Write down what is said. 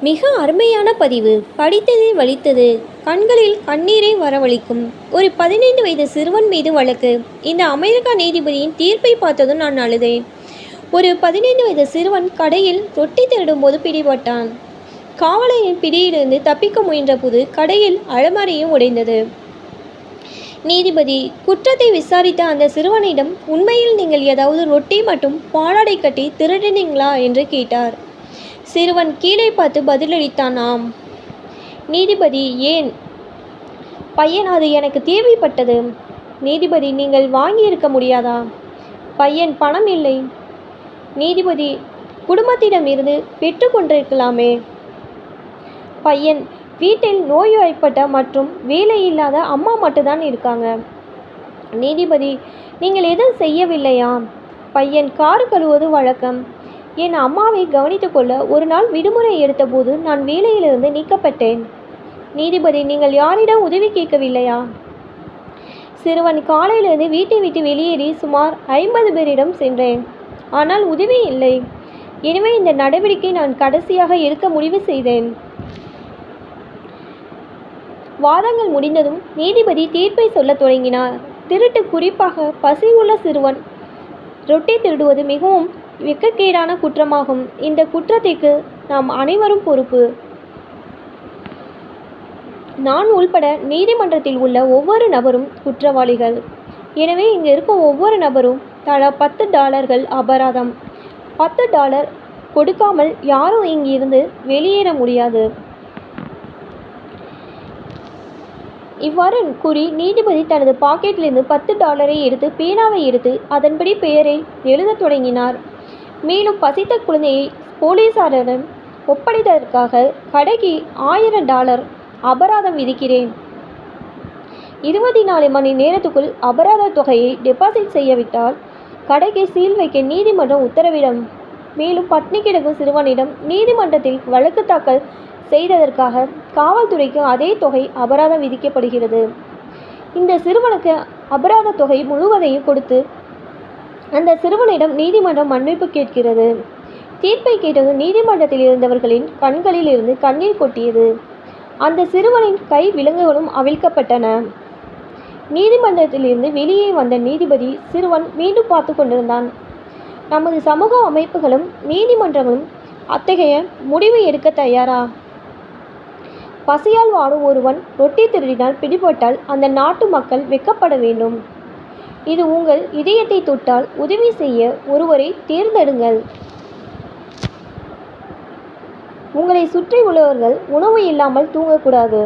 மிக அருமையான பதிவு. படித்ததே வலித்தது. கண்களில் கண்ணீரை வரவழைக்கும் ஒரு 15 வயது சிறுவன் மீது வழக்கு. இந்த அமெரிக்கா நீதிபதியின் தீர்ப்பை பார்த்ததும் நான் அழுதேன். ஒரு 15 வயது சிறுவன் கடையில் ரொட்டி திருடும்போது பிடிபட்டான். காவலரின் பிடியிலிருந்து தப்பிக்க முயன்றபோது கடையில் அலமாரியும் உடைந்தது. நீதிபதி குற்றத்தை விசாரித்த அந்த சிறுவனிடம், உண்மையில் நீங்கள் ஏதாவது ரொட்டி மற்றும் பாலாடை கட்டி திருடினீங்களா என்று கேட்டார். சிறுவன் கீழே பார்த்து பதிலளித்தான், ஆம். நீதிபதி, ஏன்? பையன், அது எனக்கு தேவைப்பட்டது. நீதிபதி, நீங்கள் வாங்கியிருக்க முடியாதா? பையன், பணம் இல்லை. நீதிபதி, குடும்பத்திடம் இருந்து பெற்றுக்கொண்டிருக்கலாமே. பையன், வீட்டில் நோய்வாய்ப்பட்ட மற்றும் வேலையில்லாத அம்மா மட்டும்தான் இருக்காங்க. நீதிபதி, நீங்கள் எதுவும் செய்யவில்லையா? பையன், கார் கழுவுவது வழக்கம். என் அம்மாவை கவனித்து கொள்ள ஒரு நாள் விடுமுறை எடுத்தபோது நான் வேலையிலிருந்து நீக்கப்பட்டேன். நீதிபதி, நீங்கள் யாரிடம் உதவி கேட்கவில்லையா? சிறுவன், காலையிலிருந்து வீட்டை விட்டு வெளியேறி சுமார் 50 பேரிடம் சென்றேன். ஆனால் உதவி இல்லை. எனவே இந்த நடவடிக்கை நான் கடைசியாக எடுக்க முடிவு செய்தேன். வாதங்கள் முடிந்ததும் நீதிபதி தீர்ப்பை சொல்லத் தொடங்கினார். திருட்டு, குறிப்பாக பசி உள்ள சிறுவன் ரொட்டி திருடுவது மிகவும் வெட்கக்கேடான குற்றமாகும். இந்த குற்றத்திற்கு நாம் அனைவரும் பொறுப்பு. நான் உள்பட நீதிமன்றத்தில் உள்ள ஒவ்வொரு நபரும் குற்றவாளிகள். எனவே இங்கு இருக்கும் ஒவ்வொரு நபரும் தலா $10 அபராதம். $10 கொடுக்காமல் யாரும் இங்கிருந்து வெளியேற முடியாது. இவ்வாறு கூறி நீதிபதி தனது பாக்கெட்டிலிருந்து $10 எடுத்து பேனாவை எடுத்து அதன்படி பெயரை எழுதத் தொடங்கினார். மேலும் பசித்த குழந்தையை போலீசாரிடம் ஒப்படைத்ததற்காக கடைக்கு $1000 அபராதம் விதிக்கிறேன். 24 மணி நேரத்துக்குள் அபராத தொகையை டெபாசிட் செய்யவிட்டால் கடைக்கு சீல் வைக்க நீதிமன்றம் உத்தரவிடும். மேலும் பட்டினி கிடக்கும் சிறுவனிடம் நீதிமன்றத்தில் வழக்கு தாக்கல் செய்ததற்காக காவல்துறைக்கு அதே தொகை அபராதம் விதிக்கப்படுகிறது. இந்த சிறுவனுக்கு அபராத தொகை முழுவதையும் கொடுத்து அந்த சிறுவனிடம் நீதிமன்றம் மன்னிப்பு கேட்கிறது. தீர்ப்பை கேட்டது நீதிமன்றத்தில் இருந்தவர்களின் கண்களில் இருந்து கண்ணீர் கொட்டியது. அந்த சிறுவனின் கை விலங்குகளும் அவிழ்க்கப்பட்டன. நீதிமன்றத்திலிருந்து வெளியே வந்த நீதிபதி சிறுவன் மீண்டும் பார்த்து கொண்டிருந்தான். நமது சமூக அமைப்புகளும் நீதிமன்றங்களும் அத்தகைய முடிவை எடுக்க தயாரா? பசியால் வாடும் ஒருவன் ரொட்டி திருடினால் பிடிபட்டால் அந்த நாட்டு மக்கள் வெட்கப்பட வேண்டும். இது உங்கள் இதயத்தை தொட்டால் உதவி செய்ய ஒருவரை தேர்ந்தெடுங்கள். உங்களை சுற்றி உள்ளவர்கள் உணவு இல்லாமல் தூங்கக்கூடாது.